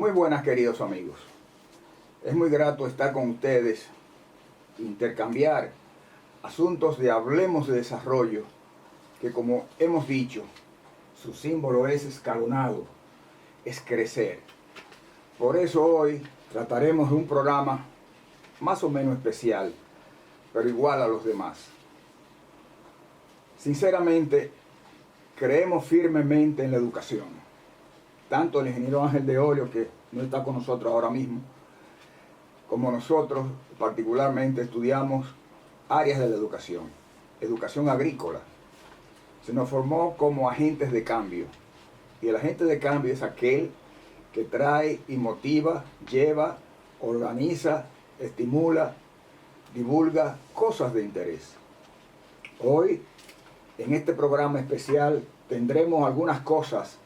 Muy buenas, queridos amigos. Es muy grato estar con ustedes, intercambiar asuntos de Hablemos de Desarrollo, que como hemos dicho, su símbolo es escalonado, es crecer. Por eso hoy trataremos de un programa más o menos especial, pero igual a los demás. Sinceramente, creemos firmemente en la educación. Tanto el ingeniero Ángel de Olio, que no está con nosotros ahora mismo, como nosotros particularmente estudiamos áreas de la educación. Educación agrícola. Se nos formó como agentes de cambio. Y el agente de cambio es aquel que trae y motiva, lleva, organiza, estimula, divulga cosas de interés. Hoy, en este programa especial, tendremos algunas cosas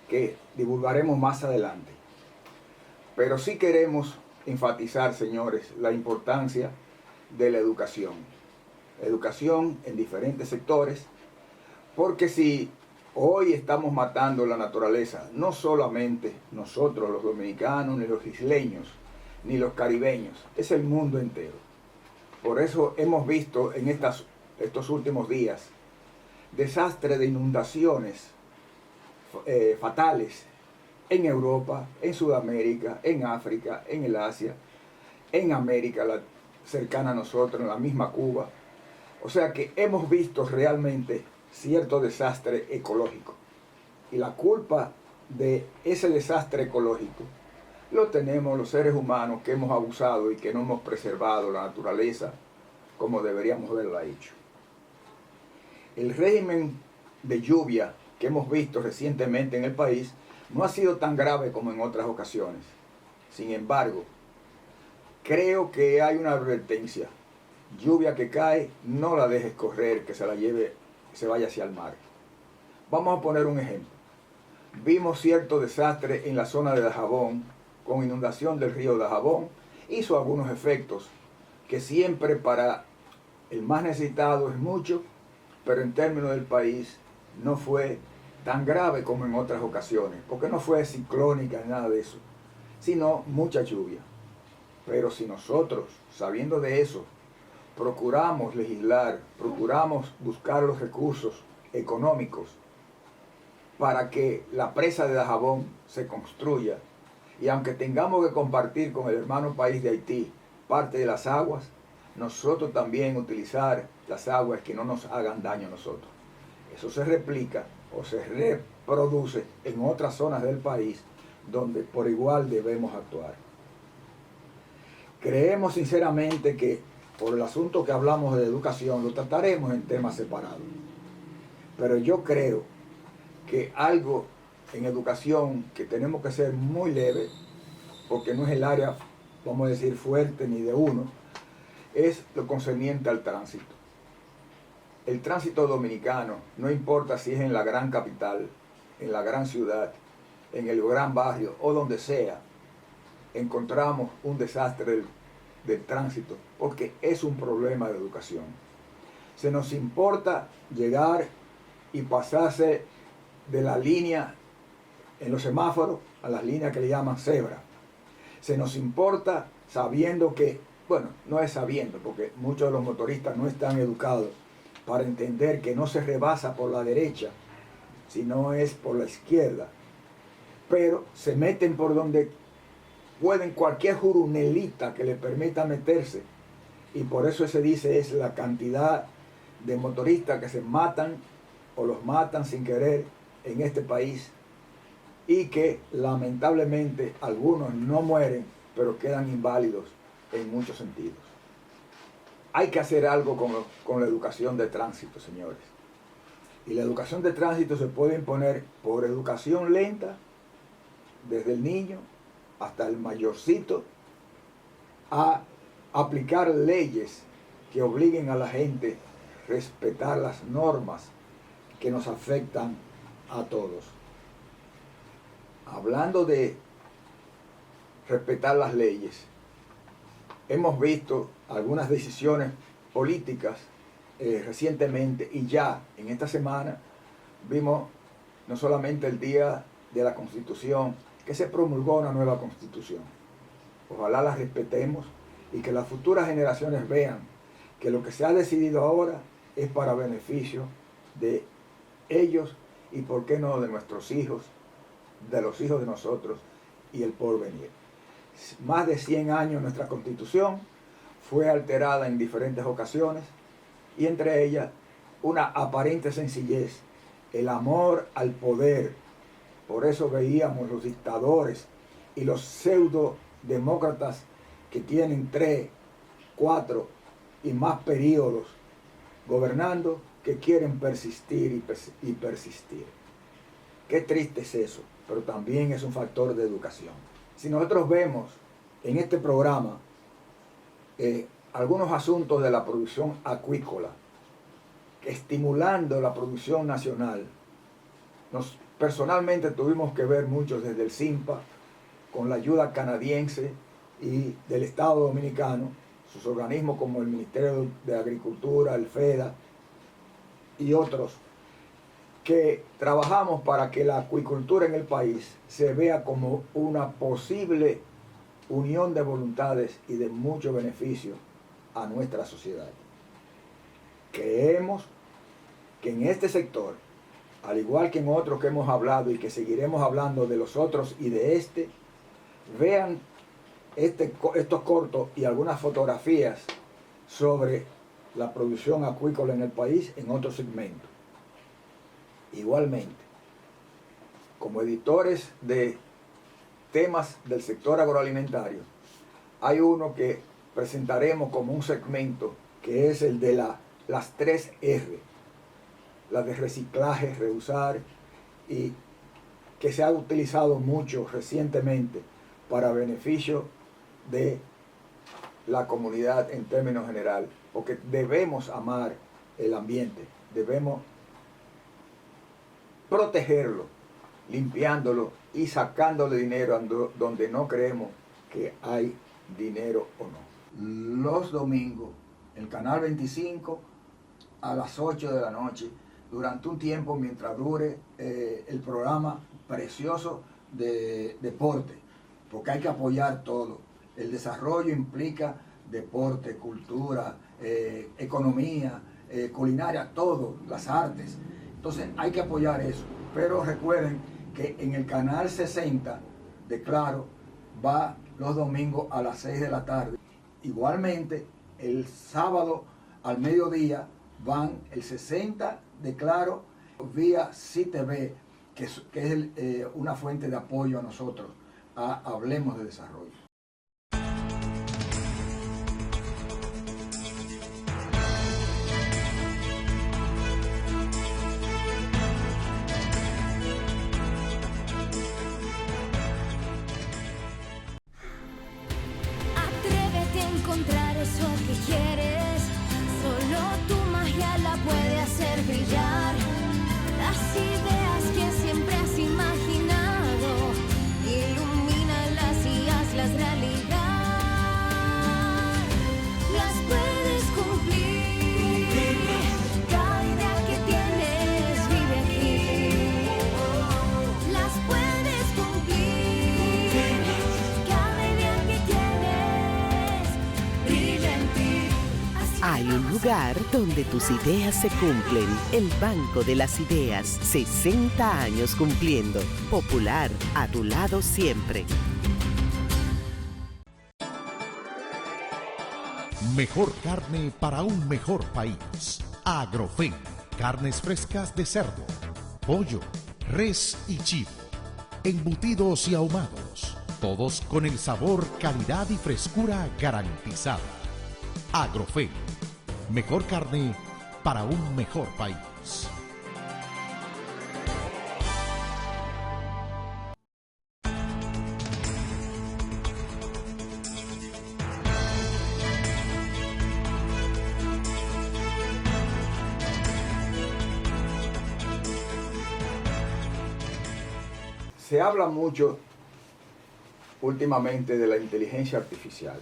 que divulgaremos más adelante. Pero sí queremos enfatizar, señores, la importancia de la educación. Educación en diferentes sectores, porque si hoy estamos matando la naturaleza, no solamente nosotros los dominicanos, ni los isleños, ni los caribeños, es el mundo entero. Por eso hemos visto en estos últimos días desastres de inundaciones fatales en Europa, en Sudamérica, en África, en el Asia, en América cercana a nosotros, en la misma Cuba. O sea que hemos visto realmente cierto desastre ecológico. Y la culpa de ese desastre ecológico lo tenemos los seres humanos, que hemos abusado y que no hemos preservado la naturaleza como deberíamos haberla hecho. El régimen de lluvia que hemos visto recientemente en el país no ha sido tan grave como en otras ocasiones. Sin embargo, creo que hay una advertencia. Lluvia que cae, no la dejes correr, que se la lleve, que se vaya hacia el mar. Vamos a poner un ejemplo. Vimos cierto desastre en la zona de Dajabón, con inundación del río Dajabón. Hizo algunos efectos que siempre para el más necesitado es mucho, pero en términos del país no fue tan grave como en otras ocasiones, porque no fue ciclónica ni nada de eso, sino mucha lluvia. Pero si nosotros, sabiendo de eso, procuramos legislar, procuramos buscar los recursos económicos para que la presa de Dajabón se construya, y aunque tengamos que compartir con el hermano país de Haití parte de las aguas, nosotros también utilizar las aguas que no nos hagan daño a nosotros. Eso se replica o se reproduce en otras zonas del país donde por igual debemos actuar. Creemos sinceramente que por el asunto que hablamos de educación lo trataremos en temas separados. Pero yo creo que algo en educación que tenemos que ser muy leve, porque no es el área, vamos a decir, fuerte ni de uno, es lo concerniente al tránsito. El tránsito dominicano, no importa si es en la gran capital, en la gran ciudad, en el gran barrio o donde sea, encontramos un desastre del tránsito, porque es un problema de educación. Se nos importa llegar y pasarse de la línea en los semáforos a las líneas que le llaman cebra. Se nos importa sabiendo que, bueno, no es sabiendo, porque muchos de los motoristas no están educados para entender que no se rebasa por la derecha, sino es por la izquierda. Pero se meten por donde pueden, cualquier jurunelita que les permita meterse. Y por eso se dice es la cantidad de motoristas que se matan o los matan sin querer en este país, y que lamentablemente algunos no mueren, pero quedan inválidos en muchos sentidos. Hay que hacer algo con la educación de tránsito, señores. Y la educación de tránsito se puede imponer por educación lenta, desde el niño hasta el mayorcito, a aplicar leyes que obliguen a la gente a respetar las normas que nos afectan a todos. Hablando de respetar las leyes, hemos visto algunas decisiones políticas recientemente, y ya en esta semana vimos no solamente el Día de la Constitución que se promulgó una nueva constitución. Ojalá la respetemos y que las futuras generaciones vean que lo que se ha decidido ahora es para beneficio de ellos y por qué no de nuestros hijos, de los hijos de nosotros y el porvenir. Más de 100 años nuestra constitución fue alterada en diferentes ocasiones y entre ellas una aparente sencillez, el amor al poder. Por eso veíamos los dictadores y los pseudo-demócratas que tienen 3, 4 y más periodos gobernando, que quieren persistir y persistir. Qué triste es eso, pero también es un factor de educación. Si nosotros vemos en este programa algunos asuntos de la producción acuícola, estimulando la producción nacional, personalmente tuvimos que ver muchos desde el CIMPA, con la ayuda canadiense y del Estado Dominicano, sus organismos como el Ministerio de Agricultura, el FEDA y otros, que trabajamos para que la acuicultura en el país se vea como una posible unión de voluntades y de mucho beneficio a nuestra sociedad. Creemos que en este sector, al igual que en otros que hemos hablado y que seguiremos hablando de los otros y de este, vean estos cortos y algunas fotografías sobre la producción acuícola en el país en otros segmentos. Igualmente, como editores de temas del sector agroalimentario, hay uno que presentaremos como un segmento que es el de las 3 R, la de reciclaje, reusar, y que se ha utilizado mucho recientemente para beneficio de la comunidad en términos general, porque debemos amar el ambiente, debemos protegerlo, limpiándolo y sacándole dinero donde no creemos que hay dinero o no. Los domingos, el canal 25 a las 8 de la noche, durante un tiempo mientras dure el programa precioso de deporte, porque hay que apoyar todo. El desarrollo implica deporte, cultura, economía, culinaria, todo, las artes. Entonces hay que apoyar eso. Pero recuerden que en el canal 60 de Claro va los domingos a las 6 de la tarde. Igualmente, el sábado al mediodía van el 60 de Claro vía CTV, que es una fuente de apoyo a nosotros, a Hablemos de Desarrollo. Atrévete a encontrar eso que quieres, solo tu magia la puede hacer brillar. Las ideas que siempre has imaginado, ilumínalas y hazlas realidad. Las puedes cumplir, cada idea que tienes vive aquí. Las puedes cumplir, cada idea que tienes brilla en ti. Hay un lugar donde tus ideas se cumplen. El Banco de las Ideas, 60 años cumpliendo. Popular, a tu lado siempre. Mejor carne para un mejor país. Agrofen, carnes frescas de cerdo, pollo, res y chivo, embutidos y ahumados, todos con el sabor, calidad y frescura garantizada. Agrofen, mejor carne para un mejor país. Se habla mucho últimamente de la inteligencia artificial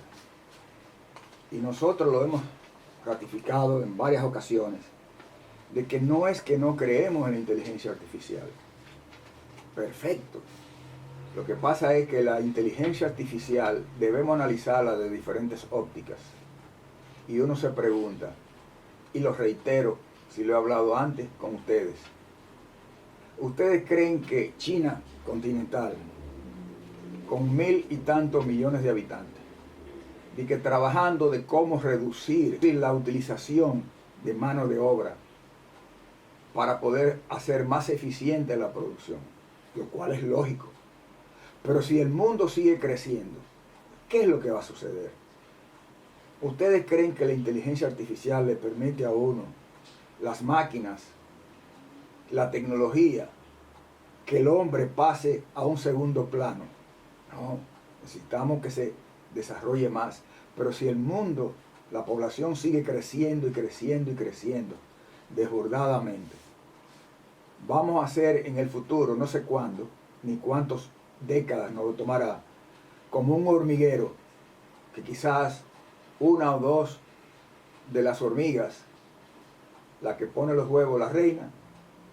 y nosotros lo hemos ratificado en varias ocasiones, de que no es que no creemos en la inteligencia artificial. Perfecto. Lo que pasa es que la inteligencia artificial debemos analizarla de diferentes ópticas. Y uno se pregunta, y lo reitero, si lo he hablado antes con ustedes, ¿ustedes creen que China continental, con 1.000 y tantos millones de habitantes, y que trabajando de cómo reducir la utilización de mano de obra para poder hacer más eficiente la producción, lo cual es lógico? Pero si el mundo sigue creciendo, ¿qué es lo que va a suceder? ¿Ustedes creen que la inteligencia artificial le permite a uno, las máquinas, la tecnología, que el hombre pase a un segundo plano? No, necesitamos que se desarrolle más. Pero si el mundo, la población sigue creciendo y creciendo y creciendo desbordadamente, vamos a hacer en el futuro, no sé cuándo, ni cuántas décadas nos lo tomará, como un hormiguero, que quizás una o dos de las hormigas, la que pone los huevos, la reina,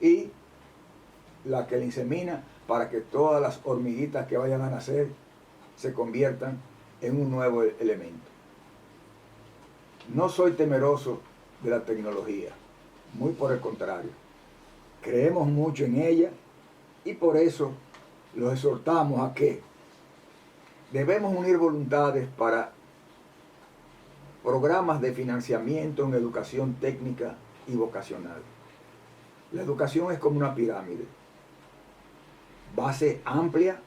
y la que le insemina, para que todas las hormiguitas que vayan a nacer se conviertan en un nuevo elemento. No soy temeroso de la tecnología, muy por el contrario. Creemos mucho en ella y por eso los exhortamos a que debemos unir voluntades para programas de financiamiento en educación técnica y vocacional. La educación es como una pirámide. Base amplia,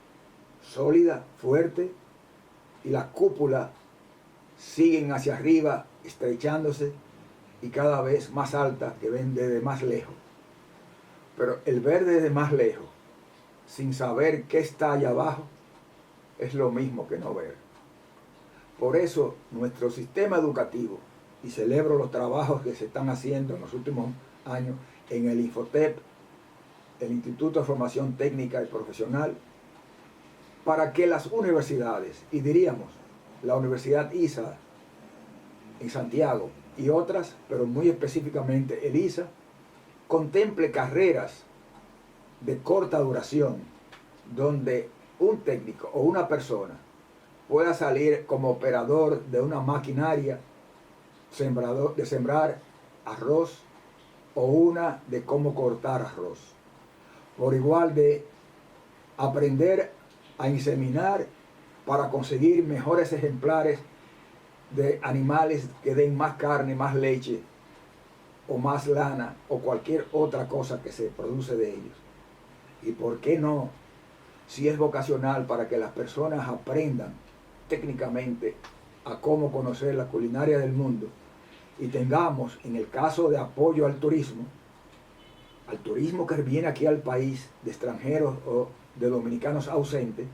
sólida, fuerte, y las cúpulas siguen hacia arriba, estrechándose y cada vez más altas, que ven desde más lejos. Pero el ver desde más lejos, sin saber qué está allá abajo, es lo mismo que no ver. Por eso nuestro sistema educativo, y celebro los trabajos que se están haciendo en los últimos años en el Infotep, el Instituto de Formación Técnica y Profesional, para que las universidades, y diríamos la Universidad ISA en Santiago y otras, pero muy específicamente el ISA, contemple carreras de corta duración, donde un técnico o una persona pueda salir como operador de una maquinaria de sembrar arroz, o una de cómo cortar arroz. Por igual de aprender a inseminar para conseguir mejores ejemplares de animales que den más carne, más leche, o más lana, o cualquier otra cosa que se produce de ellos. ¿Y por qué no? Si es vocacional, para que las personas aprendan técnicamente a cómo conocer la culinaria del mundo, y tengamos, en el caso de apoyo al turismo que viene aquí al país, de extranjeros o de dominicanos ausentes,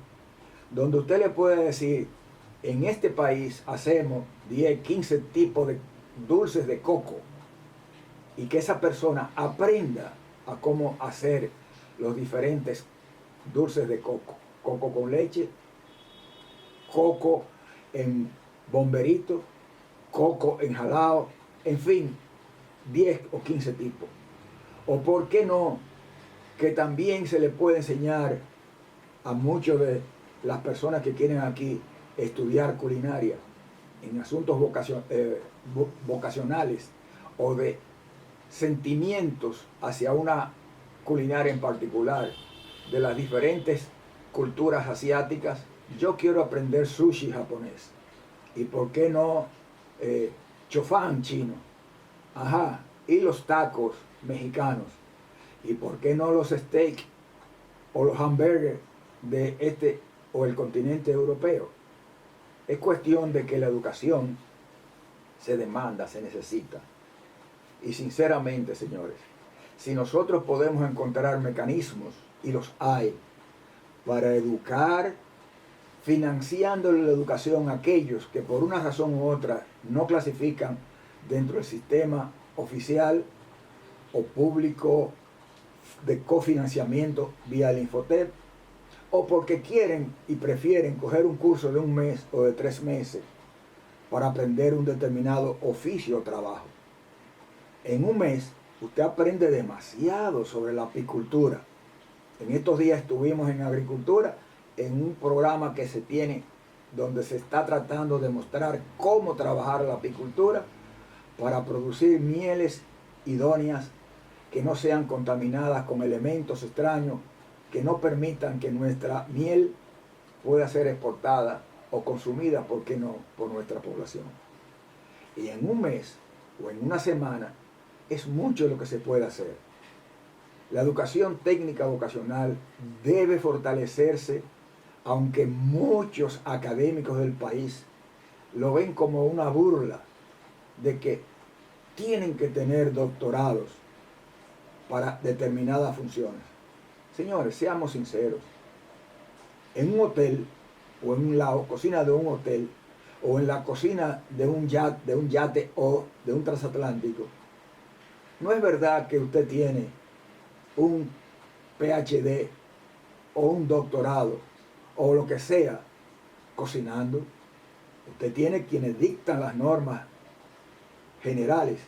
donde usted le puede decir, en este país hacemos 10, 15 tipos de dulces de coco, y que esa persona aprenda a cómo hacer los diferentes dulces de coco. Coco con leche, coco en bomberito, coco en jalao, en fin, 10 o 15 tipos. O por qué no, que también se le puede enseñar a muchos de las personas que quieren aquí estudiar culinaria en asuntos vocacionales o de sentimientos hacia una culinaria en particular, de las diferentes culturas asiáticas. Yo quiero aprender sushi japonés, y por qué no chofán chino, y los tacos mexicanos, y por qué no los steaks o los hamburgues de este o el continente europeo. Es cuestión de que la educación se demanda, se necesita. Y sinceramente, señores, si nosotros podemos encontrar mecanismos, y los hay, para educar, financiando la educación a aquellos que por una razón u otra no clasifican dentro del sistema oficial o público de cofinanciamiento vía el Infotep, o porque quieren y prefieren coger un curso de 1 mes o de 3 meses para aprender un determinado oficio o trabajo. En 1 mes usted aprende demasiado sobre la apicultura. En estos días estuvimos en agricultura en un programa que se tiene donde se está tratando de mostrar cómo trabajar la apicultura para producir mieles idóneas que no sean contaminadas con elementos extraños que no permitan que nuestra miel pueda ser exportada o consumida, ¿por qué no?, por nuestra población. Y en un mes o en una semana es mucho lo que se puede hacer. La educación técnica vocacional debe fortalecerse, aunque muchos académicos del país lo ven como una burla de que tienen que tener doctorados para determinadas funciones. Señores, seamos sinceros. En un hotel o en la cocina de un hotel o en la cocina de un yate o de un transatlántico, no es verdad que usted tiene un PhD o un doctorado o lo que sea cocinando. Usted tiene quienes dictan las normas generales,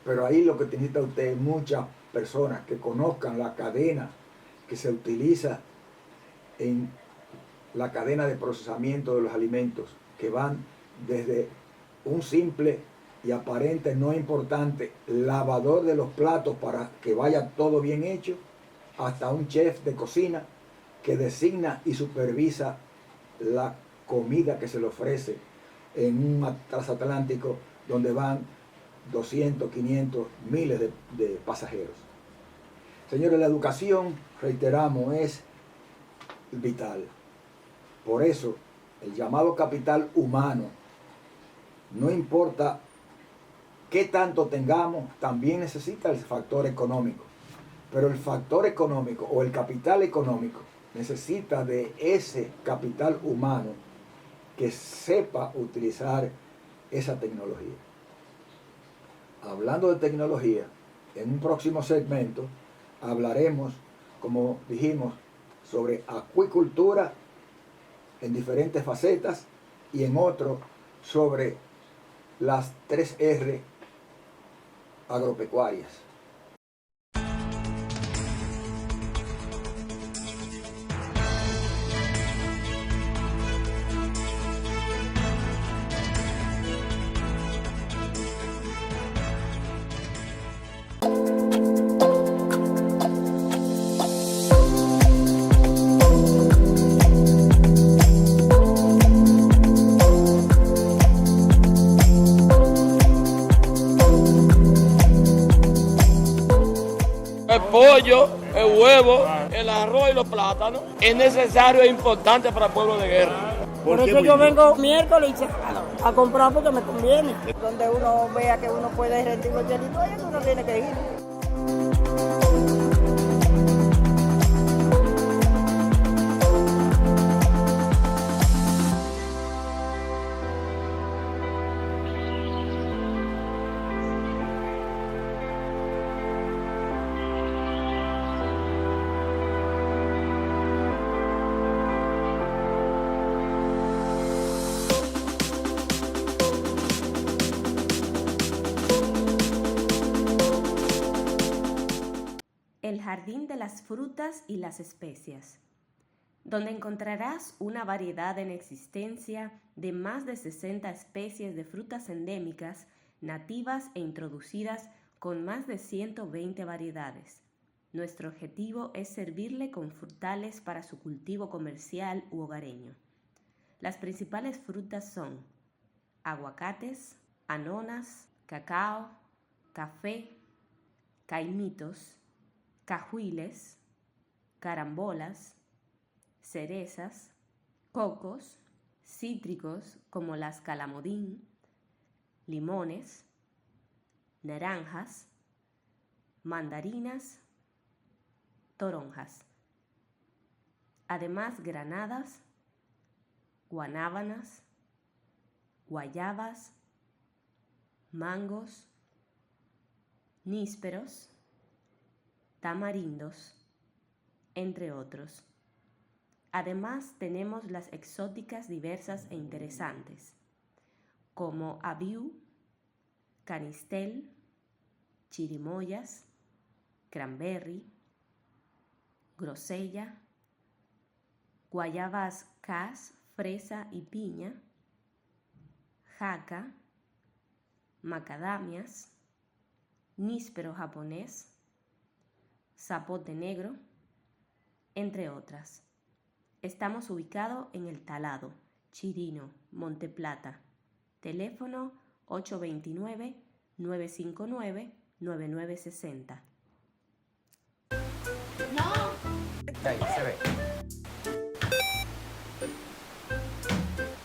pero ahí lo que necesita usted es muchas personas que conozcan la cadena que se utiliza en la cadena de procesamiento de los alimentos, que van desde un simple y aparente no importante lavador de los platos para que vaya todo bien hecho, hasta un chef de cocina que designa y supervisa la comida que se le ofrece en un transatlántico donde van 200, 500, miles de pasajeros. Señores, la educación, reiteramos, es vital. Por eso, el llamado capital humano, no importa qué tanto tengamos, también necesita el factor económico. Pero el factor económico o el capital económico necesita de ese capital humano que sepa utilizar esa tecnología. Hablando de tecnología, en un próximo segmento hablaremos, como dijimos, sobre acuicultura en diferentes facetas y en otro sobre las 3R agropecuarias. El pollo, el huevo, el arroz y los plátanos es necesario e importante para el pueblo de Guerra. Por eso yo vengo miércoles y sábado a comprar porque me conviene. Donde uno vea que uno puede rendir los chelitos, ahí uno tiene que ir. El jardín de las frutas y las especias, donde encontrarás una variedad en existencia de más de 60 especies de frutas endémicas, nativas e introducidas con más de 120 variedades. Nuestro objetivo es servirle con frutales para su cultivo comercial u hogareño. Las principales frutas son aguacates, anonas, cacao, café, caimitos, cajuiles, carambolas, cerezas, cocos, cítricos como las calamodín, limones, naranjas, mandarinas, toronjas. Además, granadas, guanábanas, guayabas, mangos, nísperos, tamarindos, entre otros. Además, tenemos las exóticas diversas e interesantes, como abiú, canistel, chirimoyas, cranberry, grosella, guayabas cas, fresa y piña, jaca, macadamias, níspero japonés, zapote negro, entre otras. Estamos ubicados en El Talado, Chirino, Monte Plata. Teléfono 829-959-9960. Ahí se ve.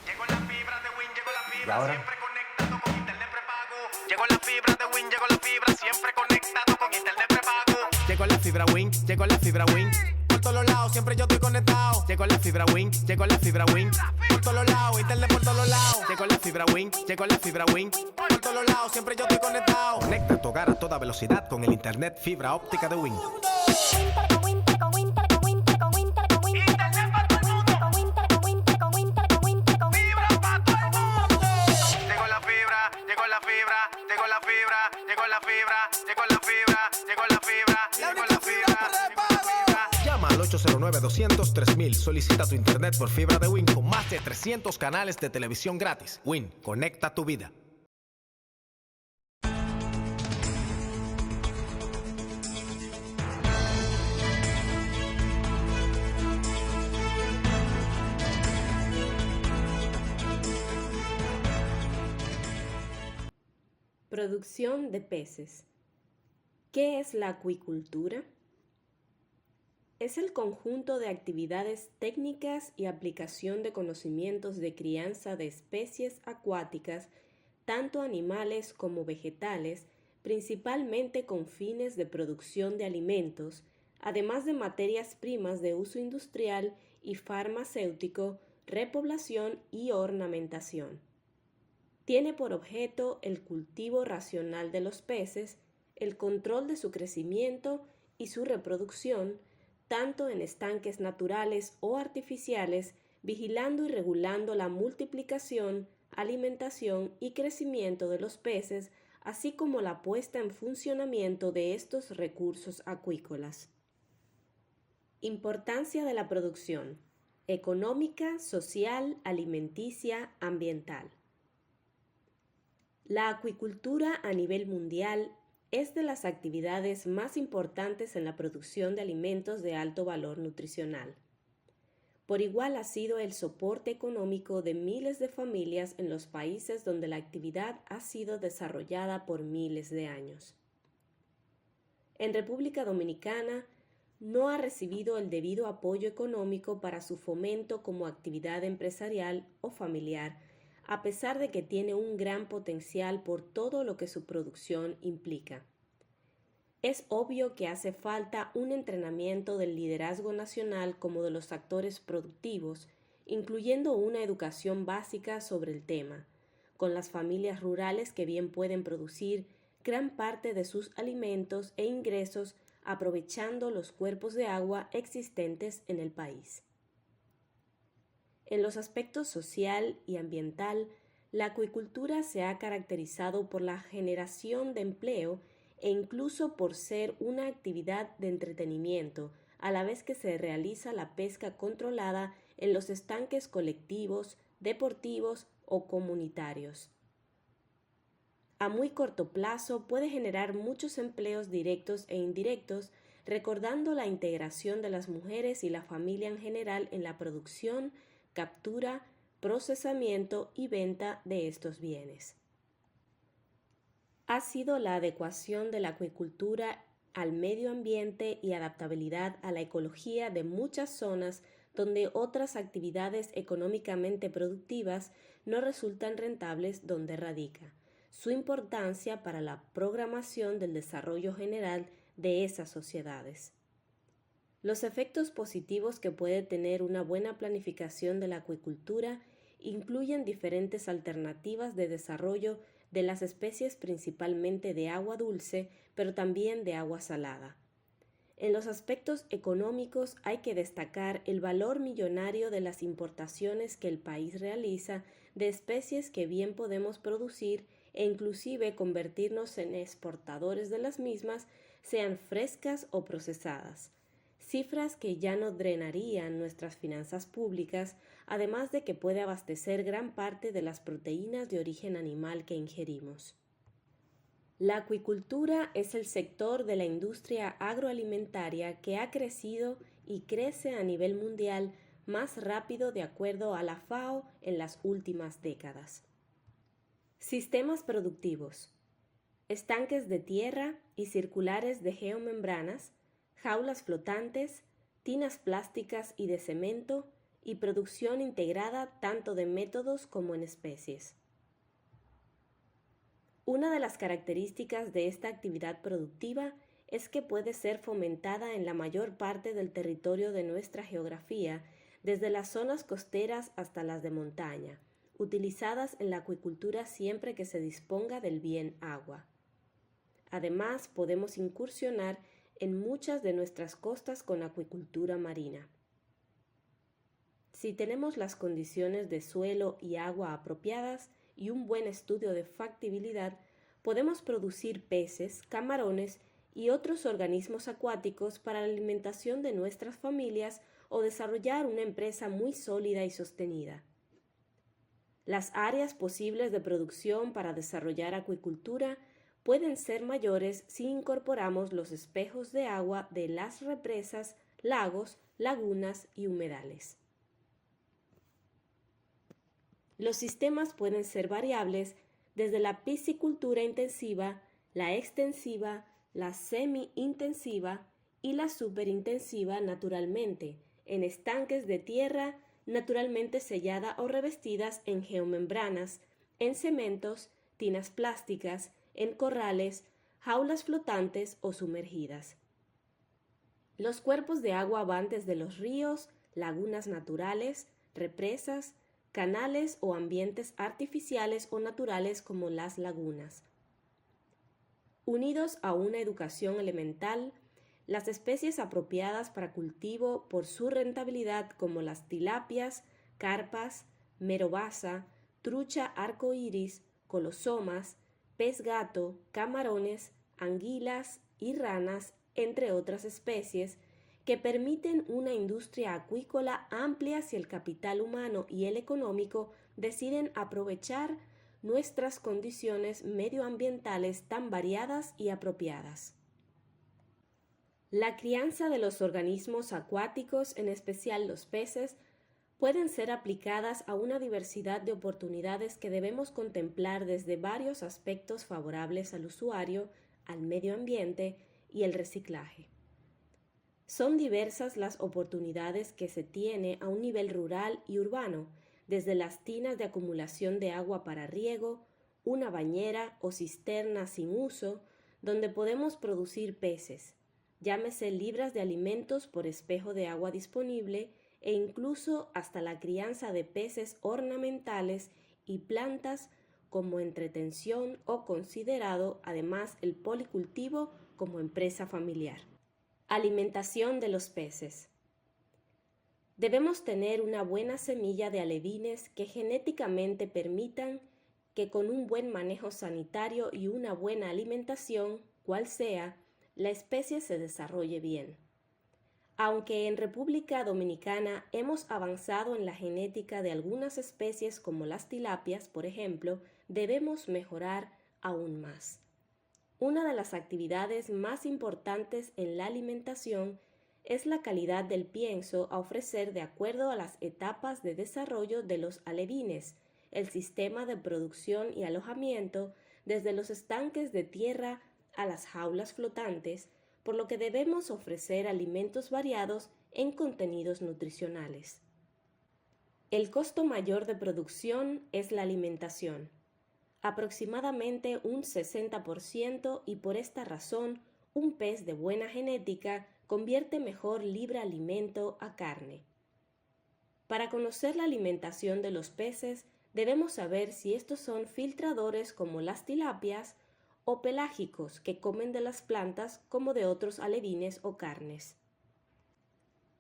Llegó la fibra de Win, llegó la ¿Y fibra, ahora? siempre conectado con internet prepago. Llegó la fibra de Win, llegó la fibra, siempre conectado con internet prepago. Llegó la fibra Win, llegó la fibra Win. Por todos lados, siempre yo estoy conectado. Llegó la fibra Win, llegó la fibra Win. Por todos lados, internet por todos lados. Llegó la fibra Win, llegó la fibra Win. Por todos lados, siempre yo estoy conectado. Conecta tu hogar a toda velocidad con el internet fibra óptica de Win. Llama al 809-200-3000. Solicita tu internet por fibra de Win con más de 300 canales de televisión gratis. Win, conecta tu vida. Producción de peces. ¿Qué es la acuicultura? Es el conjunto de actividades técnicas y aplicación de conocimientos de crianza de especies acuáticas, tanto animales como vegetales, principalmente con fines de producción de alimentos, además de materias primas de uso industrial y farmacéutico, repoblación y ornamentación. Tiene por objeto el cultivo racional de los peces, el control de su crecimiento y su reproducción, tanto en estanques naturales o artificiales, vigilando y regulando la multiplicación, alimentación y crecimiento de los peces, así como la puesta en funcionamiento de estos recursos acuícolas. Importancia de la producción: económica, social, alimenticia, ambiental. La acuicultura a nivel mundial es de las actividades más importantes en la producción de alimentos de alto valor nutricional. Por igual ha sido el soporte económico de miles de familias en los países donde la actividad ha sido desarrollada por miles de años. En República Dominicana no ha recibido el debido apoyo económico para su fomento como actividad empresarial o familiar, a pesar de que tiene un gran potencial por todo lo que su producción implica. Es obvio que hace falta un entrenamiento del liderazgo nacional como de los actores productivos, incluyendo una educación básica sobre el tema, con las familias rurales que bien pueden producir gran parte de sus alimentos e ingresos aprovechando los cuerpos de agua existentes en el país. En los aspectos social y ambiental, la acuicultura se ha caracterizado por la generación de empleo e incluso por ser una actividad de entretenimiento, a la vez que se realiza la pesca controlada en los estanques colectivos, deportivos o comunitarios. A muy corto plazo puede generar muchos empleos directos e indirectos, recordando la integración de las mujeres y la familia en general en la producción, captura, procesamiento y venta de estos bienes. Ha sido la adecuación de la acuicultura al medio ambiente y adaptabilidad a la ecología de muchas zonas donde otras actividades económicamente productivas no resultan rentables donde radica, su importancia para la programación del desarrollo general de esas sociedades. Los efectos positivos que puede tener una buena planificación de la acuicultura incluyen diferentes alternativas de desarrollo de las especies principalmente de agua dulce, pero también de agua salada. En los aspectos económicos hay que destacar el valor millonario de las importaciones que el país realiza de especies que bien podemos producir e inclusive convertirnos en exportadores de las mismas, sean frescas o procesadas. cifras que ya no drenarían nuestras finanzas públicas, además de que puede abastecer gran parte de las proteínas de origen animal que ingerimos. La acuicultura es el sector de la industria agroalimentaria que ha crecido y crece a nivel mundial más rápido de acuerdo a la FAO en las últimas décadas. Sistemas productivos: estanques de tierra y circulares de geomembranas, jaulas flotantes, tinas plásticas y de cemento, y producción integrada tanto de métodos como en especies. Una de las características de esta actividad productiva es que puede ser fomentada en la mayor parte del territorio de nuestra geografía, desde las zonas costeras hasta las de montaña, utilizadas en la acuicultura siempre que se disponga del bien agua. Además, podemos incursionar en muchas de nuestras costas con acuicultura marina. Si tenemos las condiciones de suelo y agua apropiadas y un buen estudio de factibilidad, podemos producir peces, camarones y otros organismos acuáticos para la alimentación de nuestras familias o desarrollar una empresa muy sólida y sostenida. Las áreas posibles de producción para desarrollar acuicultura pueden ser mayores si incorporamos los espejos de agua de las represas, lagos, lagunas y humedales. Los sistemas pueden ser variables desde la piscicultura intensiva, la extensiva, la semi-intensiva y la superintensiva naturalmente, en estanques de tierra naturalmente sellada o revestidas en geomembranas, en cementos, tinas plásticas, en corrales, jaulas flotantes o sumergidas. Los cuerpos de agua van desde los ríos, lagunas naturales, represas, canales o ambientes artificiales o naturales como las lagunas. Unidos a una educación elemental, las especies apropiadas para cultivo por su rentabilidad como las tilapias, carpas, merobasa, trucha arcoíris, colosomas, pez gato, camarones, anguilas y ranas, entre otras especies, que permiten una industria acuícola amplia si el capital humano y el económico deciden aprovechar nuestras condiciones medioambientales tan variadas y apropiadas. La crianza de los organismos acuáticos, en especial los peces, pueden ser aplicadas a una diversidad de oportunidades que debemos contemplar desde varios aspectos favorables al usuario, al medio ambiente y el reciclaje. Son diversas las oportunidades que se tiene a un nivel rural y urbano, desde las tinas de acumulación de agua para riego, una bañera o cisterna sin uso, donde podemos producir peces, llámese libras de alimentos por espejo de agua disponible, e incluso hasta la crianza de peces ornamentales y plantas como entretención o considerado además el policultivo como empresa familiar. Alimentación de los peces. Debemos tener una buena semilla de alevines que genéticamente permitan que con un buen manejo sanitario y una buena alimentación, cual sea, la especie se desarrolle bien. Aunque en República Dominicana hemos avanzado en la genética de algunas especies como las tilapias, por ejemplo, debemos mejorar aún más. Una de las actividades más importantes en la alimentación es la calidad del pienso a ofrecer de acuerdo a las etapas de desarrollo de los alevines, el sistema de producción y alojamiento, desde los estanques de tierra a las jaulas flotantes, por lo que debemos ofrecer alimentos variados en contenidos nutricionales. El costo mayor de producción es la alimentación, aproximadamente un 60%, y por esta razón un pez de buena genética convierte mejor libra alimento a carne. Para conocer la alimentación de los peces debemos saber si estos son filtradores como las tilapias o pelágicos que comen de las plantas como de otros alevines o carnes.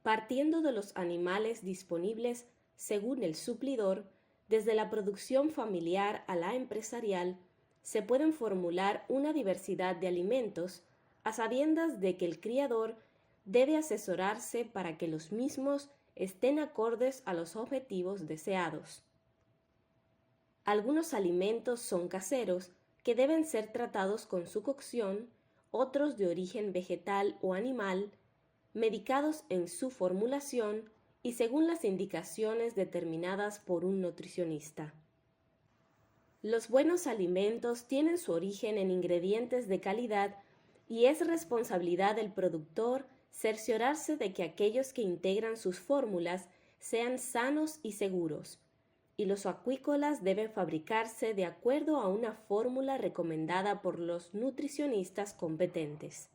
Partiendo de los animales disponibles según el suplidor, desde la producción familiar a la empresarial, se pueden formular una diversidad de alimentos a sabiendas de que el criador debe asesorarse para que los mismos estén acordes a los objetivos deseados. Algunos alimentos son caseros, que deben ser tratados con su cocción, otros de origen vegetal o animal, medicados en su formulación y según las indicaciones determinadas por un nutricionista. Los buenos alimentos tienen su origen en ingredientes de calidad y es responsabilidad del productor cerciorarse de que aquellos que integran sus fórmulas sean sanos y seguros, y los acuícolas deben fabricarse de acuerdo a una fórmula recomendada por los nutricionistas competentes.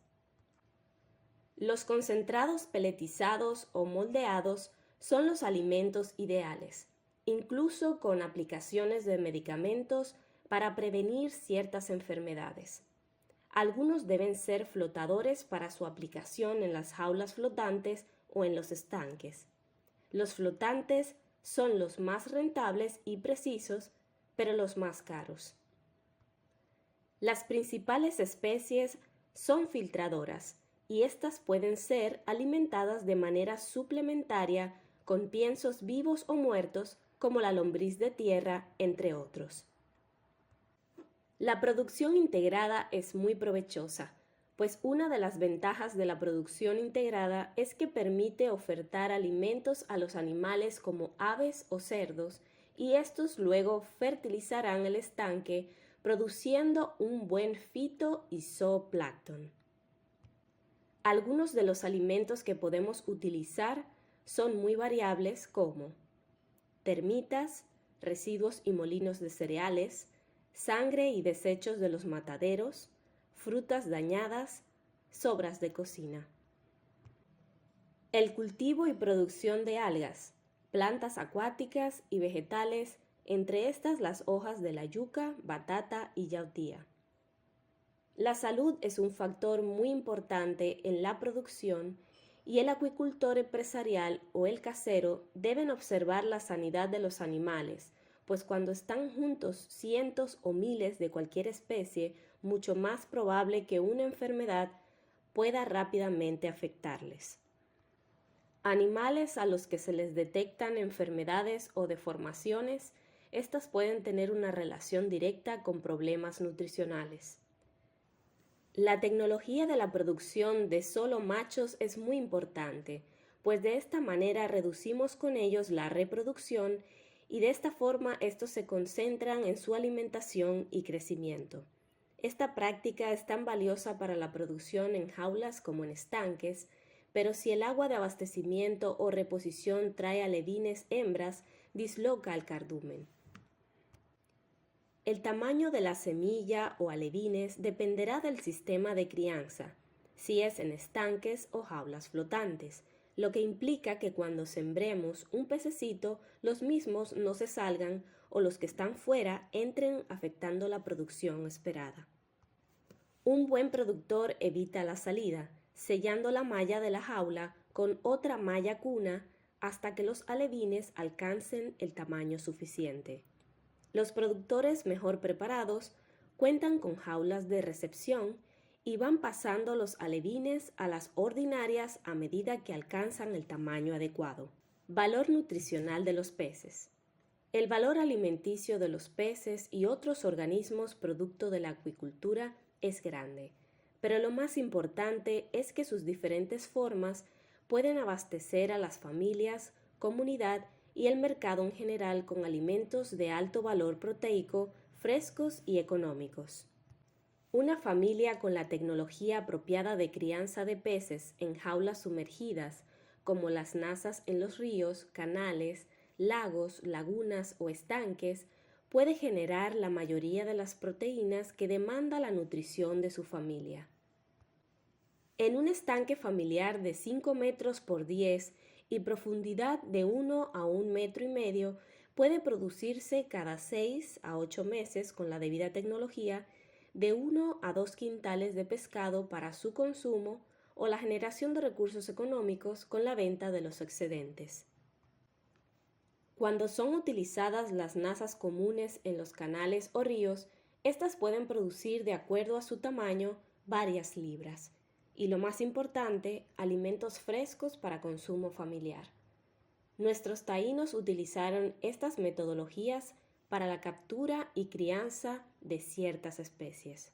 Los concentrados peletizados o moldeados son los alimentos ideales, incluso con aplicaciones de medicamentos para prevenir ciertas enfermedades. Algunos deben ser flotadores para su aplicación en las jaulas flotantes o en los estanques. Los flotantes son los más rentables y precisos, pero los más caros. Las principales especies son filtradoras y estas pueden ser alimentadas de manera suplementaria con piensos vivos o muertos como la lombriz de tierra, entre otros. La producción integrada es muy provechosa, pues una de las ventajas de la producción integrada es que permite ofertar alimentos a los animales como aves o cerdos, y estos luego fertilizarán el estanque, produciendo un buen fito y zooplancton. Algunos de los alimentos que podemos utilizar son muy variables como termitas, residuos y molinos de cereales, sangre y desechos de los mataderos, frutas dañadas, sobras de cocina. El cultivo y producción de algas, plantas acuáticas y vegetales, entre estas las hojas de la yuca, batata y yautía. La salud es un factor muy importante en la producción y el acuicultor empresarial o el casero deben observar la sanidad de los animales, pues cuando están juntos cientos o miles de cualquier especie, mucho más probable que una enfermedad pueda rápidamente afectarles. Animales a los que se les detectan enfermedades o deformaciones, estas pueden tener una relación directa con problemas nutricionales. La tecnología de la producción de solo machos es muy importante, pues de esta manera reducimos con ellos la reproducción y de esta forma estos se concentran en su alimentación y crecimiento. Esta práctica es tan valiosa para la producción en jaulas como en estanques, pero si el agua de abastecimiento o reposición trae alevines hembras, disloca el cardumen. El tamaño de la semilla o alevines dependerá del sistema de crianza, si es en estanques o jaulas flotantes, lo que implica que cuando sembremos un pececito, los mismos no se salgan o los que están fuera entren afectando la producción esperada. Un buen productor evita la salida, sellando la malla de la jaula con otra malla cuna hasta que los alevines alcancen el tamaño suficiente. Los productores mejor preparados cuentan con jaulas de recepción y van pasando los alevines a las ordinarias a medida que alcanzan el tamaño adecuado. Valor nutricional de los peces. El valor alimenticio de los peces y otros organismos producto de la acuicultura es grande, pero lo más importante es que sus diferentes formas pueden abastecer a las familias, comunidad y el mercado en general con alimentos de alto valor proteico, frescos y económicos. Una familia con la tecnología apropiada de crianza de peces en jaulas sumergidas, como las nazas en los ríos, canales, lagos, lagunas o estanques, puede generar la mayoría de las proteínas que demanda la nutrición de su familia. En un estanque familiar de 5 metros por 10 y profundidad de 1 a 1,5 metros, puede producirse cada 6 a 8 meses con la debida tecnología de 1 a 2 quintales de pescado para su consumo o la generación de recursos económicos con la venta de los excedentes. Cuando son utilizadas las nazas comunes en los canales o ríos, estas pueden producir, de acuerdo a su tamaño, varias libras, y, lo más importante, alimentos frescos para consumo familiar. Nuestros taínos utilizaron estas metodologías para la captura y crianza de ciertas especies.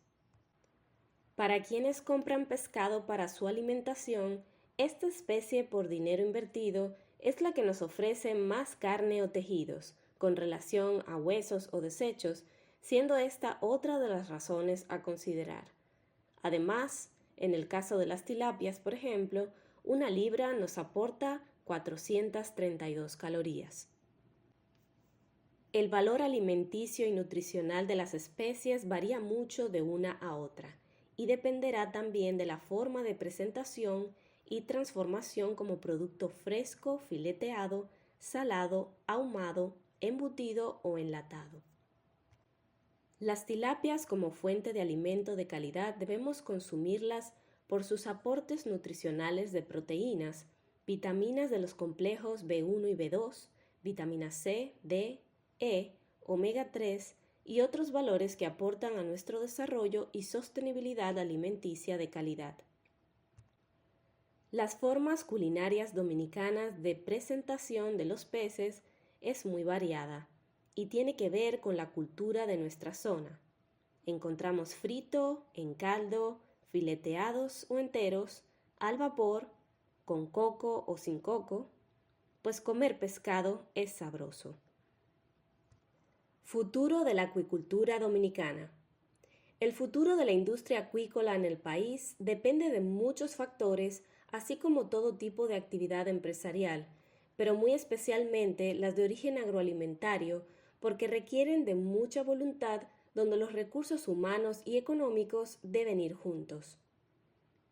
Para quienes compran pescado para su alimentación, esta especie por dinero invertido es la que nos ofrece más carne o tejidos, con relación a huesos o desechos, siendo esta otra de las razones a considerar. Además, en el caso de las tilapias, por ejemplo, una libra nos aporta 432 calorías. El valor alimenticio y nutricional de las especies varía mucho de una a otra y dependerá también de la forma de presentación y transformación como producto fresco, fileteado, salado, ahumado, embutido o enlatado. Las tilapias como fuente de alimento de calidad debemos consumirlas por sus aportes nutricionales de proteínas, vitaminas de los complejos B1 y B2, vitamina C, D, E, omega 3 y otros valores que aportan a nuestro desarrollo y sostenibilidad alimenticia de calidad. Las formas culinarias dominicanas de presentación de los peces es muy variada y tiene que ver con la cultura de nuestra zona. Encontramos frito, en caldo, fileteados o enteros, al vapor, con coco o sin coco, pues comer pescado es sabroso. Futuro de la acuicultura dominicana. El futuro de la industria acuícola en el país depende de muchos factores, así como todo tipo de actividad empresarial, pero muy especialmente las de origen agroalimentario, porque requieren de mucha voluntad donde los recursos humanos y económicos deben ir juntos.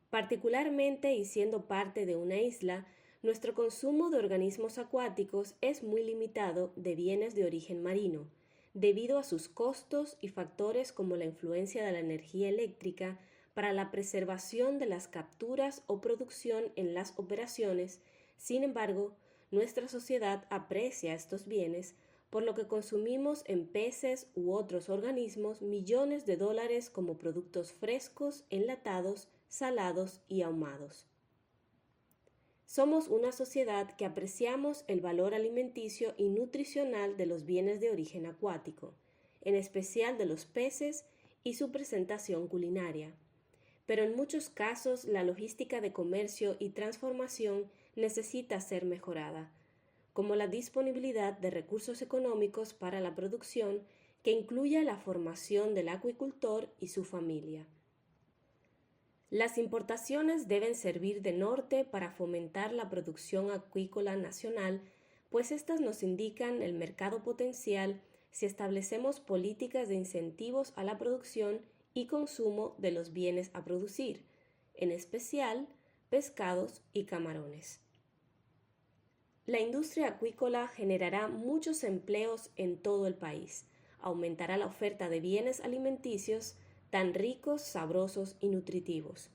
Particularmente y siendo parte de una isla, nuestro consumo de organismos acuáticos es muy limitado de bienes de origen marino, debido a sus costos y factores como la influencia de la energía eléctrica para la preservación de las capturas o producción en las operaciones. Sin embargo, nuestra sociedad aprecia estos bienes, por lo que consumimos en peces u otros organismos millones de dólares como productos frescos, enlatados, salados y ahumados. Somos una sociedad que apreciamos el valor alimenticio y nutricional de los bienes de origen acuático, en especial de los peces y su presentación culinaria. Pero en muchos casos la logística de comercio y transformación necesita ser mejorada, como la disponibilidad de recursos económicos para la producción que incluya la formación del acuicultor y su familia. Las importaciones deben servir de norte para fomentar la producción acuícola nacional, pues estas nos indican el mercado potencial si establecemos políticas de incentivos a la producción y consumo de los bienes a producir, en especial pescados y camarones. La industria acuícola generará muchos empleos en todo el país, aumentará la oferta de bienes alimenticios tan ricos, sabrosos y nutritivos.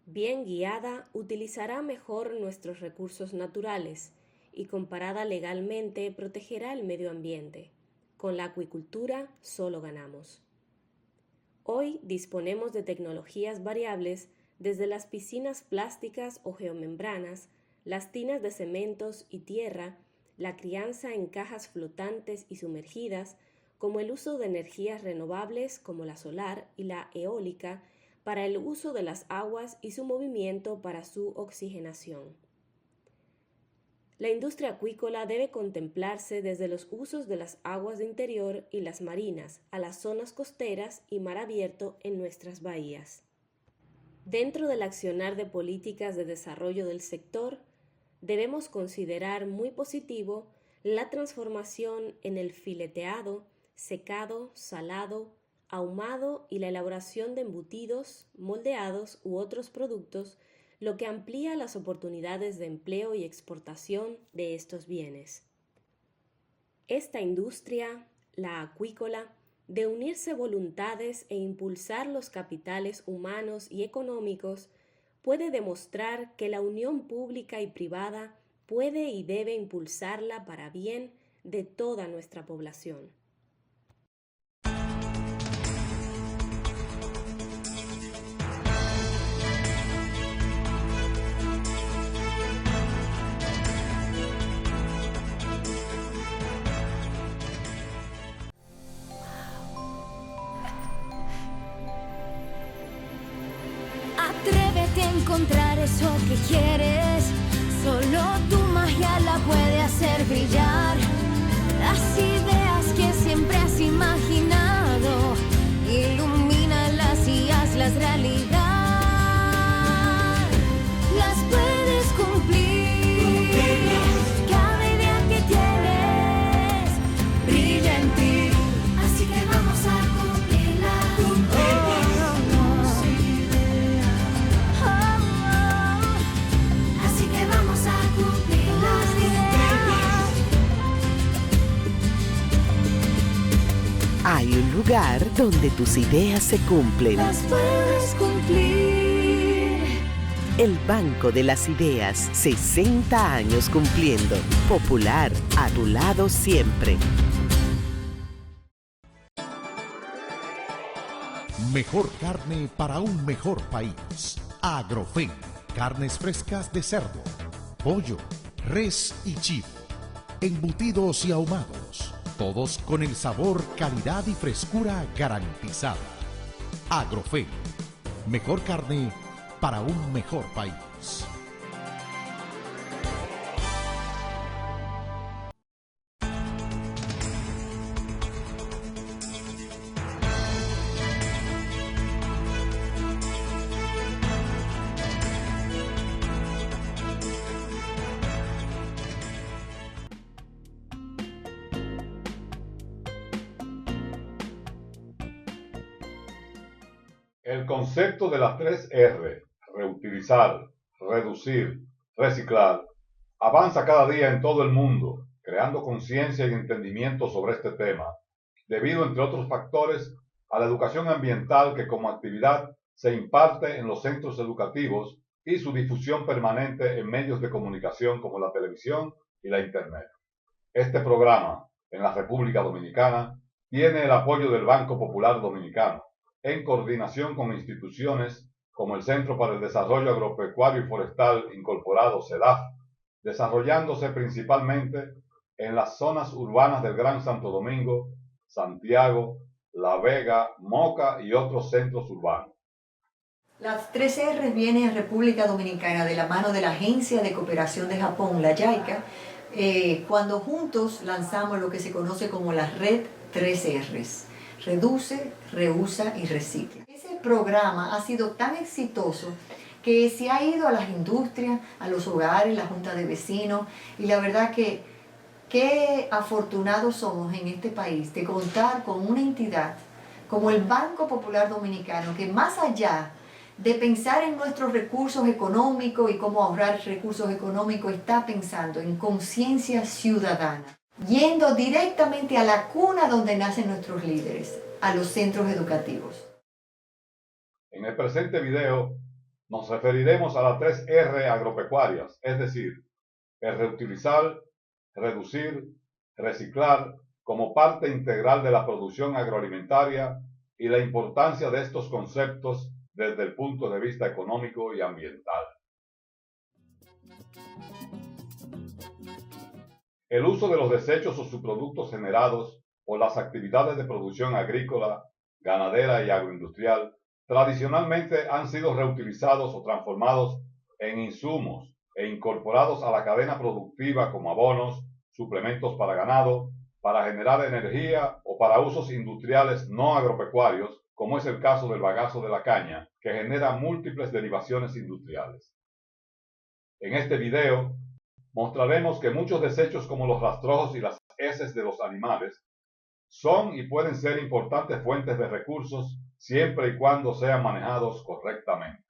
Bien guiada, utilizará mejor nuestros recursos naturales y comparada legalmente protegerá el medio ambiente. Con la acuicultura solo ganamos. Hoy disponemos de tecnologías variables desde las piscinas plásticas o geomembranas, las tinas de cementos y tierra, la crianza en cajas flotantes y sumergidas, como el uso de energías renovables como la solar y la eólica para el uso de las aguas y su movimiento para su oxigenación. La industria acuícola debe contemplarse desde los usos de las aguas de interior y las marinas a las zonas costeras y mar abierto en nuestras bahías. Dentro del accionar de políticas de desarrollo del sector, debemos considerar muy positivo la transformación en el fileteado, secado, salado, ahumado y la elaboración de embutidos, moldeados u otros productos, lo que amplía las oportunidades de empleo y exportación de estos bienes. Esta industria, la acuícola, de unirse voluntades e impulsar los capitales humanos y económicos, puede demostrar que la unión pública y privada puede y debe impulsarla para bien de toda nuestra población. encontrar eso que quieres. Solo tu magia la puede hacer brillar. Las ideas que siempre has imaginado, ilumínalas y hazlas realidad. Las puedes cumplir. Cada idea que tienes brilla en ti. Así que vamos a cumplirla. Así que vamos a cumplir las ideas. Hay un lugar donde tus ideas se cumplen. Las puedes cumplir. El Banco de las Ideas, 60 años cumpliendo. Popular, a tu lado siempre. Mejor carne para un mejor país. Agrofen. Carnes frescas de cerdo, pollo, res y chivo. Embutidos y ahumados. Todos con el sabor, calidad y frescura garantizada. Agrofen. Mejor carne para un mejor país. El concepto de las 3 R, reutilizar, reducir, reciclar, avanza cada día en todo el mundo, creando conciencia y entendimiento sobre este tema, debido, entre otros factores, a la educación ambiental que como actividad se imparte en los centros educativos y su difusión permanente en medios de comunicación como la televisión y la Internet. Este programa, en la República Dominicana, tiene el apoyo del Banco Popular Dominicano, en coordinación con instituciones como el Centro para el Desarrollo Agropecuario y Forestal Incorporado, CEDAF, desarrollándose principalmente en las zonas urbanas del Gran Santo Domingo, Santiago, La Vega, Moca y otros centros urbanos. Las 3 R vienen en República Dominicana de la mano de la Agencia de Cooperación de Japón, la JICA, cuando juntos lanzamos lo que se conoce como la Red 3 Rs. Reduce, reusa y recicla. Ese programa ha sido tan exitoso que se ha ido a las industrias, a los hogares, la junta de vecinos, y la verdad que qué afortunados somos en este país de contar con una entidad como el Banco Popular Dominicano, que más allá de pensar en nuestros recursos económicos y cómo ahorrar recursos económicos, está pensando en conciencia ciudadana, yendo directamente a la cuna donde nacen nuestros líderes, a los centros educativos. En el presente video nos referiremos a las 3 R agropecuarias, es decir, el reutilizar, reducir, reciclar como parte integral de la producción agroalimentaria y la importancia de estos conceptos desde el punto de vista económico y ambiental. El uso de los desechos o subproductos generados por las actividades de producción agrícola, ganadera y agroindustrial tradicionalmente han sido reutilizados o transformados en insumos e incorporados a la cadena productiva como abonos, suplementos para ganado, para generar energía o para usos industriales no agropecuarios, como es el caso del bagazo de la caña, que genera múltiples derivaciones industriales. En este video mostraremos que muchos desechos como los rastrojos y las heces de los animales son y pueden ser importantes fuentes de recursos siempre y cuando sean manejados correctamente.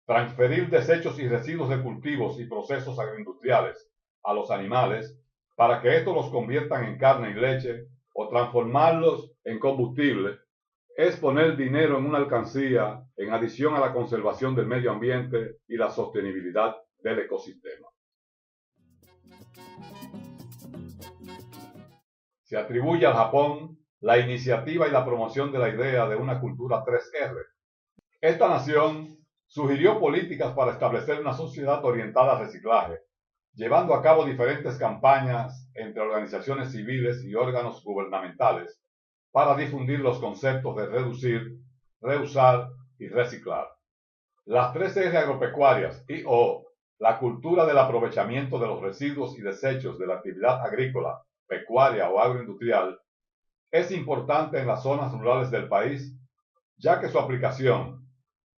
Transferir desechos y residuos de cultivos y procesos agroindustriales a los animales para que estos los conviertan en carne y leche o transformarlos en combustible es poner dinero en una alcancía en adición a la conservación del medio ambiente y la sostenibilidad del ecosistema. Se atribuye al Japón la iniciativa y la promoción de la idea de una cultura 3R. Esta nación sugirió políticas para establecer una sociedad orientada al reciclaje, llevando a cabo diferentes campañas entre organizaciones civiles y órganos gubernamentales para difundir los conceptos de reducir, reusar y reciclar. Las 3R agropecuarias y/o la cultura del aprovechamiento de los residuos y desechos de la actividad agrícola, pecuaria o agroindustrial es importante en las zonas rurales del país, ya que su aplicación,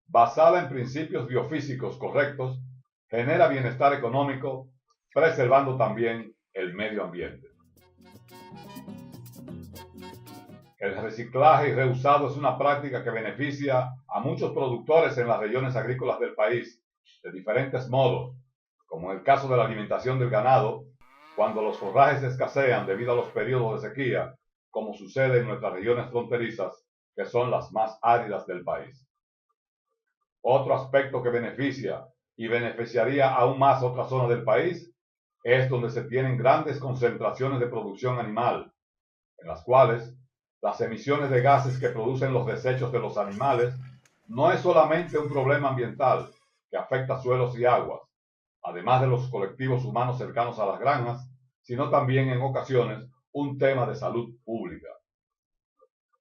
basada en principios biofísicos correctos, genera bienestar económico, preservando también el medio ambiente. El reciclaje y reusado es una práctica que beneficia a muchos productores en las regiones agrícolas del país, de diferentes modos, como en el caso de la alimentación del ganado, cuando los forrajes escasean debido a los periodos de sequía, como sucede en nuestras regiones fronterizas, que son las más áridas del país. Otro aspecto que beneficia y beneficiaría aún más otras zonas del país es donde se tienen grandes concentraciones de producción animal, en las cuales las emisiones de gases que producen los desechos de los animales no es solamente un problema ambiental que afecta suelos y aguas, además de los colectivos humanos cercanos a las granjas, sino también en ocasiones un tema de salud pública.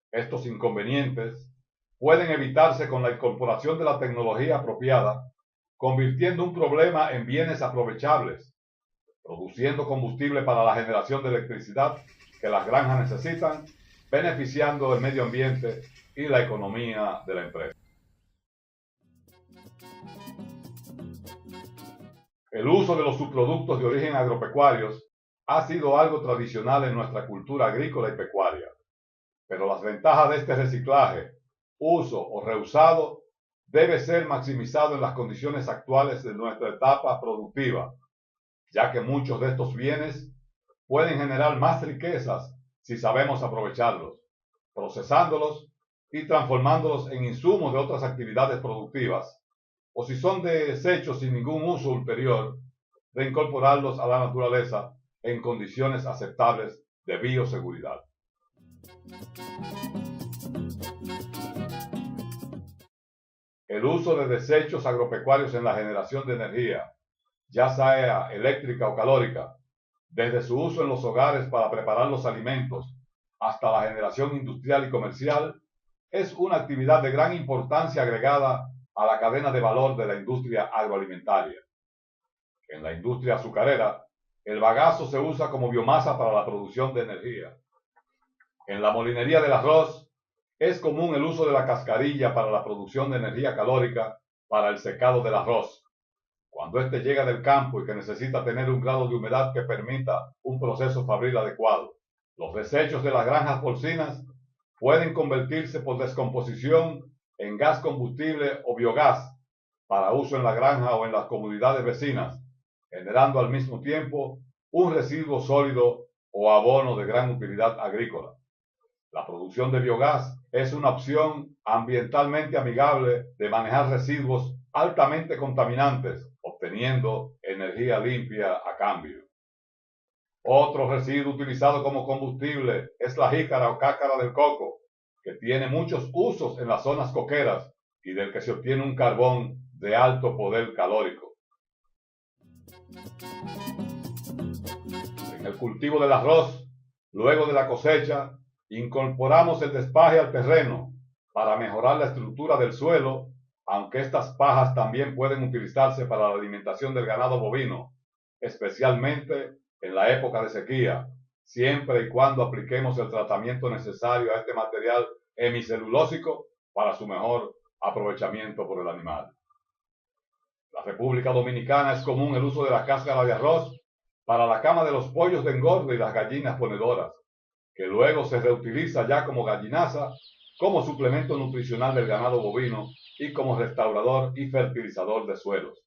Estos inconvenientes pueden evitarse con la incorporación de la tecnología apropiada, convirtiendo un problema en bienes aprovechables, produciendo combustible para la generación de electricidad que las granjas necesitan, beneficiando el medio ambiente y la economía de la empresa. El uso de los subproductos de origen agropecuarios ha sido algo tradicional en nuestra cultura agrícola y pecuaria, pero las ventajas de este reciclaje, uso o reusado debe ser maximizado en las condiciones actuales de nuestra etapa productiva, ya que muchos de estos bienes pueden generar más riquezas si sabemos aprovecharlos, procesándolos y transformándolos en insumos de otras actividades productivas, o si son desechos sin ningún uso ulterior, reincorporarlos a la naturaleza en condiciones aceptables de bioseguridad. El uso de desechos agropecuarios en la generación de energía, ya sea eléctrica o calórica, desde su uso en los hogares para preparar los alimentos hasta la generación industrial y comercial, es una actividad de gran importancia agregada a la cadena de valor de la industria agroalimentaria. En la industria azucarera, el bagazo se usa como biomasa para la producción de energía. En la molinería del arroz, es común el uso de la cascarilla para la producción de energía calórica para el secado del arroz, cuando éste llega del campo y que necesita tener un grado de humedad que permita un proceso fabril adecuado. Los desechos de las granjas porcinas pueden convertirse por descomposición en gas combustible o biogás para uso en la granja o en las comunidades vecinas, generando al mismo tiempo un residuo sólido o abono de gran utilidad agrícola. La producción de biogás es una opción ambientalmente amigable de manejar residuos altamente contaminantes, obteniendo energía limpia a cambio. Otro residuo utilizado como combustible es la jícara o cáscara del coco, que tiene muchos usos en las zonas coqueras y del que se obtiene un carbón de alto poder calórico. En el cultivo del arroz, luego de la cosecha, incorporamos el despaje al terreno para mejorar la estructura del suelo, aunque estas pajas también pueden utilizarse para la alimentación del ganado bovino, especialmente en la época de sequía, siempre y cuando apliquemos el tratamiento necesario a este material hemicelulósico para su mejor aprovechamiento por el animal. En la República Dominicana es común el uso de la cáscara de arroz para la cama de los pollos de engorde y las gallinas ponedoras, que luego se reutiliza ya como gallinaza, como suplemento nutricional del ganado bovino y como restaurador y fertilizador de suelos.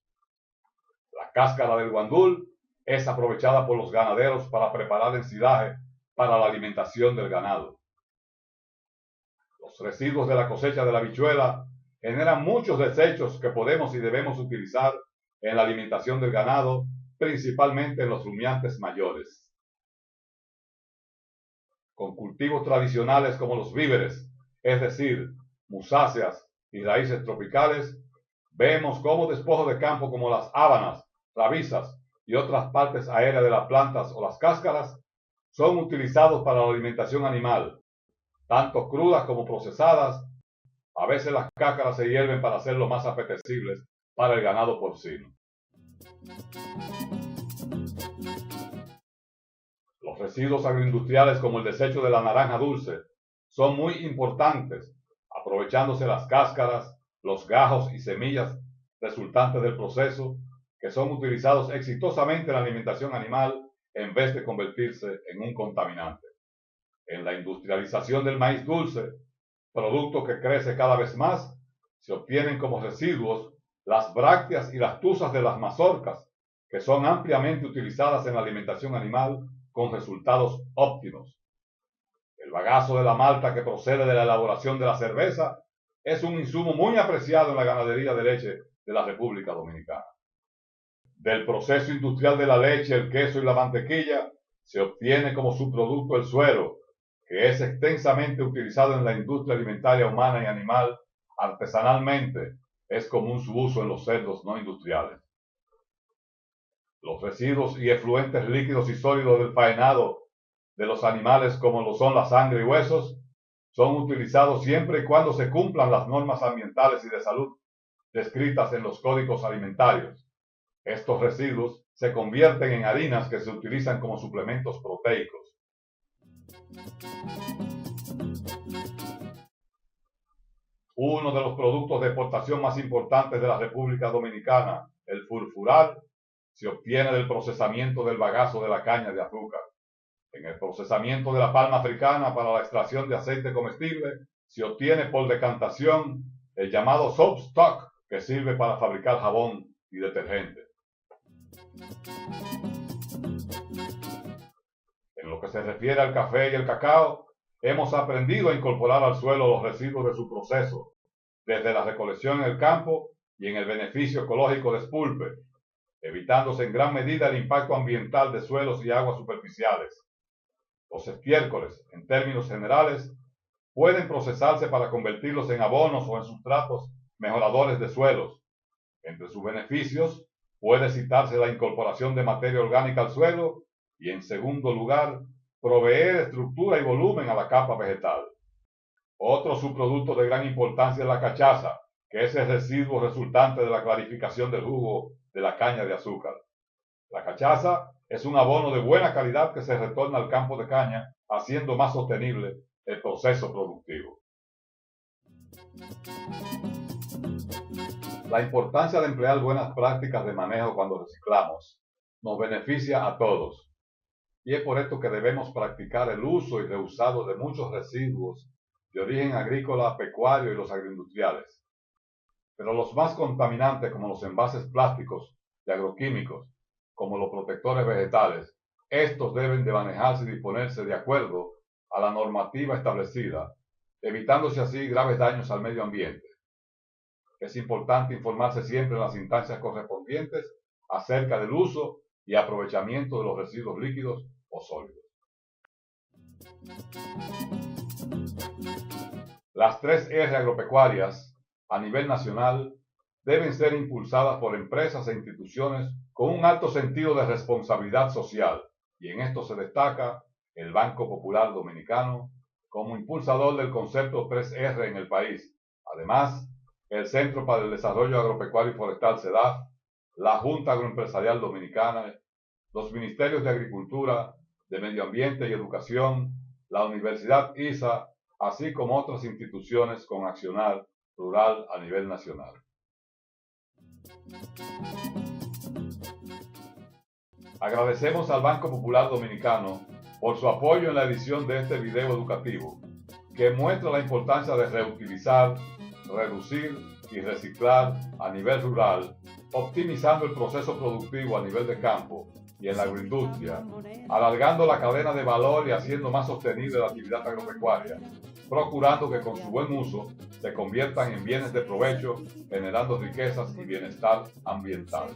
La cáscara del guandul es aprovechada por los ganaderos para preparar ensilaje para la alimentación del ganado. Los residuos de la cosecha de la habichuela generan muchos desechos que podemos y debemos utilizar en la alimentación del ganado, principalmente en los rumiantes mayores. Con cultivos tradicionales como los víveres, es decir, musáceas y raíces tropicales, vemos cómo despojos de campo como las hábanas, rabizas y otras partes aéreas de las plantas o las cáscaras son utilizados para la alimentación animal, tanto crudas como procesadas, A veces las cáscaras se hierven para hacerlo más apetecibles para el ganado porcino. Los residuos agroindustriales como el desecho de la naranja dulce son muy importantes, aprovechándose las cáscaras, los gajos y semillas resultantes del proceso, que son utilizados exitosamente en la alimentación animal en vez de convertirse en un contaminante. En la industrialización del maíz dulce, producto que crece cada vez más, se obtienen como residuos las brácteas y las tuzas de las mazorcas, que son ampliamente utilizadas en la alimentación animal con resultados óptimos. El bagazo de la malta que procede de la elaboración de la cerveza es un insumo muy apreciado en la ganadería de leche de la República Dominicana. Del proceso industrial de la leche, el queso y la mantequilla se obtiene como subproducto el suero, que es extensamente utilizado en la industria alimentaria humana y animal artesanalmente. Es común su uso en los cerdos no industriales. Los residuos y efluentes líquidos y sólidos del faenado de los animales, como lo son la sangre y huesos, son utilizados siempre y cuando se cumplan las normas ambientales y de salud descritas en los códigos alimentarios. Estos residuos se convierten en harinas que se utilizan como suplementos proteicos. Uno de los productos de exportación más importantes de la República Dominicana, el furfural, se obtiene del procesamiento del bagazo de la caña de azúcar. En el procesamiento de la palma africana para la extracción de aceite comestible, se obtiene por decantación el llamado soap stock, que sirve para fabricar jabón y detergente. En lo que se refiere al café y el cacao, hemos aprendido a incorporar al suelo los residuos de su proceso, desde la recolección en el campo y en el beneficio ecológico de expulpe, evitándose en gran medida el impacto ambiental de suelos y aguas superficiales. Los estiércoles, en términos generales, pueden procesarse para convertirlos en abonos o en sustratos mejoradores de suelos. Entre sus beneficios puede citarse la incorporación de materia orgánica al suelo y, en segundo lugar, proveer estructura y volumen a la capa vegetal. Otro subproducto de gran importancia es la cachaza, que es el residuo resultante de la clarificación del jugo de la caña de azúcar. La cachaza es un abono de buena calidad que se retorna al campo de caña, haciendo más sostenible el proceso productivo. La importancia de emplear buenas prácticas de manejo cuando reciclamos nos beneficia a todos, y es por esto que debemos practicar el uso y reusado de muchos residuos de origen agrícola, pecuario y los agroindustriales. Pero los más contaminantes, como los envases plásticos y agroquímicos, como los protectores vegetales, estos deben de manejarse y disponerse de acuerdo a la normativa establecida, evitándose así graves daños al medio ambiente. Es importante informarse siempre en las instancias correspondientes acerca del uso y aprovechamiento de los residuos líquidos o sólidos. Las 3R agropecuarias a nivel nacional deben ser impulsadas por empresas e instituciones con un alto sentido de responsabilidad social, y en esto se destaca el Banco Popular Dominicano como impulsador del concepto 3R en el país. Además, el Centro para el Desarrollo Agropecuario y Forestal CEDAF, la Junta Agroempresarial Dominicana, los Ministerios de Agricultura, de Medio Ambiente y Educación, la Universidad ISA, así como otras instituciones con accionar rural a nivel nacional. Agradecemos al Banco Popular Dominicano por su apoyo en la edición de este video educativo, que muestra la importancia de reutilizar, reducir y reciclar a nivel rural, optimizando el proceso productivo a nivel de campo y en la agroindustria, alargando la cadena de valor y haciendo más sostenible la actividad agropecuaria, procurando que con su buen uso se conviertan en bienes de provecho, generando riquezas y bienestar ambiental.